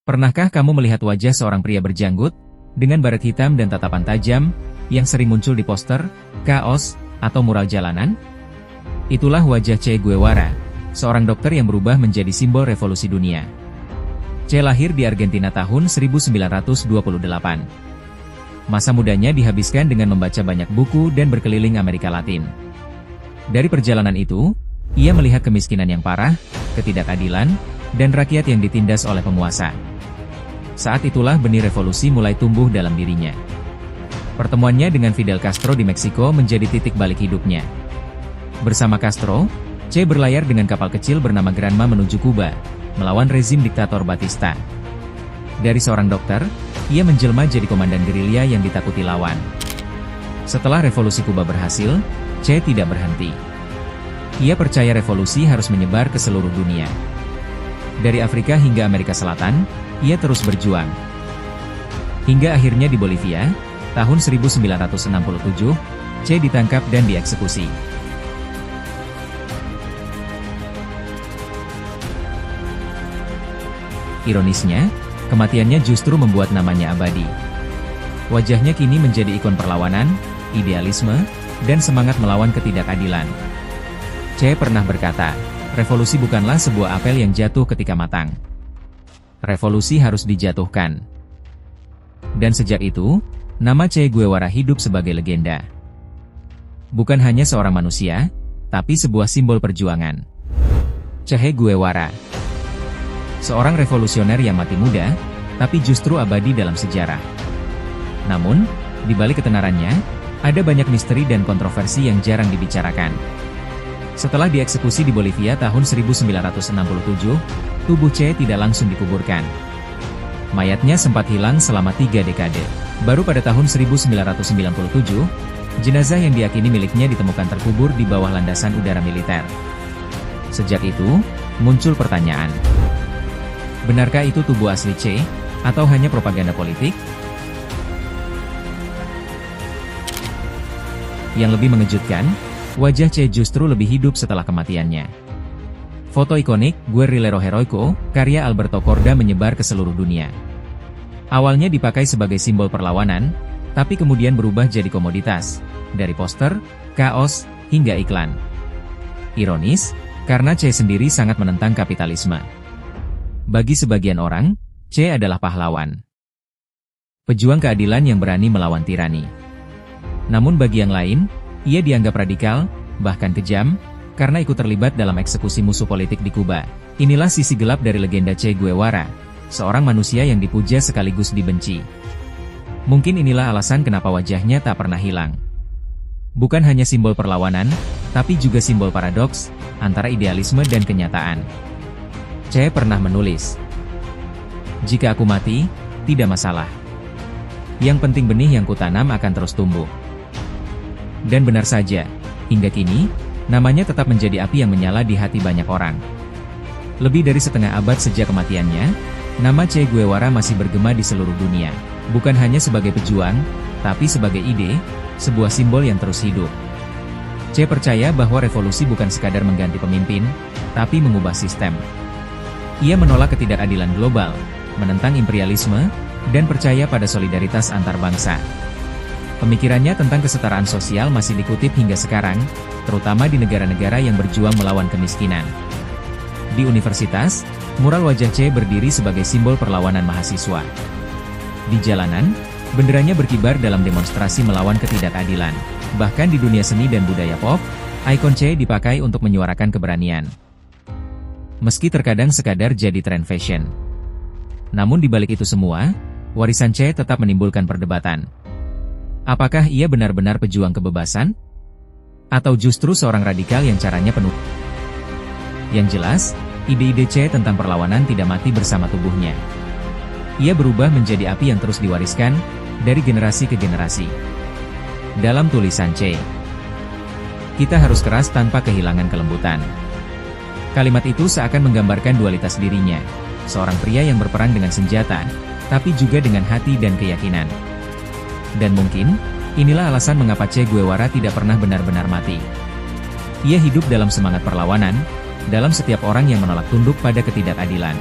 Pernahkah kamu melihat wajah seorang pria berjanggut, dengan baret hitam dan tatapan tajam, yang sering muncul di poster, kaos, atau mural jalanan? Itulah wajah Che Guevara, seorang dokter yang berubah menjadi simbol revolusi dunia. Che lahir di Argentina tahun 1928. Masa mudanya dihabiskan dengan membaca banyak buku dan berkeliling Amerika Latin. Dari perjalanan itu, ia melihat kemiskinan yang parah, ketidakadilan, dan rakyat yang ditindas oleh penguasa. Saat itulah benih revolusi mulai tumbuh dalam dirinya. Pertemuannya dengan Fidel Castro di Meksiko menjadi titik balik hidupnya. Bersama Castro, Che berlayar dengan kapal kecil bernama Granma menuju Kuba, melawan rezim diktator Batista. Dari seorang dokter, ia menjelma jadi komandan gerilya yang ditakuti lawan. Setelah revolusi Kuba berhasil, Che tidak berhenti. Ia percaya revolusi harus menyebar ke seluruh dunia. Dari Afrika hingga Amerika Selatan, ia terus berjuang. Hingga akhirnya di Bolivia, tahun 1967, Che ditangkap dan dieksekusi. Ironisnya, kematiannya justru membuat namanya abadi. Wajahnya kini menjadi ikon perlawanan, idealisme, dan semangat melawan ketidakadilan. Che pernah berkata, revolusi bukanlah sebuah apel yang jatuh ketika matang. Revolusi harus dijatuhkan. Dan sejak itu, nama Che Guevara hidup sebagai legenda. Bukan hanya seorang manusia, tapi sebuah simbol perjuangan. Che Guevara, seorang revolusioner yang mati muda, tapi justru abadi dalam sejarah. Namun, di balik ketenarannya, ada banyak misteri dan kontroversi yang jarang dibicarakan. Setelah dieksekusi di Bolivia tahun 1967, tubuh Che tidak langsung dikuburkan. Mayatnya sempat hilang selama 3 dekade. Baru pada tahun 1997, jenazah yang diyakini miliknya ditemukan terkubur di bawah landasan udara militer. Sejak itu, muncul pertanyaan. Benarkah itu tubuh asli Che, atau hanya propaganda politik? Yang lebih mengejutkan, wajah Che justru lebih hidup setelah kematiannya. Foto ikonik, Guerrillero Heroico, karya Alberto Korda menyebar ke seluruh dunia. Awalnya dipakai sebagai simbol perlawanan, tapi kemudian berubah jadi komoditas, dari poster, kaos, hingga iklan. Ironis, karena Che sendiri sangat menentang kapitalisme. Bagi sebagian orang, Che adalah pahlawan. Pejuang keadilan yang berani melawan tirani. Namun bagi yang lain, ia dianggap radikal, bahkan kejam, karena ikut terlibat dalam eksekusi musuh politik di Kuba. Inilah sisi gelap dari legenda Che Guevara, seorang manusia yang dipuja sekaligus dibenci. Mungkin inilah alasan kenapa wajahnya tak pernah hilang. Bukan hanya simbol perlawanan, tapi juga simbol paradoks, antara idealisme dan kenyataan. Che pernah menulis, "Jika aku mati, tidak masalah. Yang penting benih yang kutanam akan terus tumbuh." Dan benar saja, hingga kini, namanya tetap menjadi api yang menyala di hati banyak orang. Lebih dari setengah abad sejak kematiannya, nama Che Guevara masih bergema di seluruh dunia. Bukan hanya sebagai pejuang, tapi sebagai ide, sebuah simbol yang terus hidup. Che percaya bahwa revolusi bukan sekadar mengganti pemimpin, tapi mengubah sistem. Ia menolak ketidakadilan global, menentang imperialisme, dan percaya pada solidaritas antar bangsa. Pemikirannya tentang kesetaraan sosial masih dikutip hingga sekarang, terutama di negara-negara yang berjuang melawan kemiskinan. Di universitas, mural wajah Che berdiri sebagai simbol perlawanan mahasiswa. Di jalanan, benderanya berkibar dalam demonstrasi melawan ketidakadilan. Bahkan di dunia seni dan budaya pop, ikon Che dipakai untuk menyuarakan keberanian. Meski terkadang sekadar jadi tren fashion. Namun di balik itu semua, warisan Che tetap menimbulkan perdebatan. Apakah ia benar-benar pejuang kebebasan? Atau justru seorang radikal yang caranya penuh? Yang jelas, ide-ide Che tentang perlawanan tidak mati bersama tubuhnya. Ia berubah menjadi api yang terus diwariskan, dari generasi ke generasi. Dalam tulisan Che, "Kita harus keras tanpa kehilangan kelembutan." Kalimat itu seakan menggambarkan dualitas dirinya, seorang pria yang berperang dengan senjata, tapi juga dengan hati dan keyakinan. Dan mungkin, inilah alasan mengapa Che Guevara tidak pernah benar-benar mati. Ia hidup dalam semangat perlawanan, dalam setiap orang yang menolak tunduk pada ketidakadilan.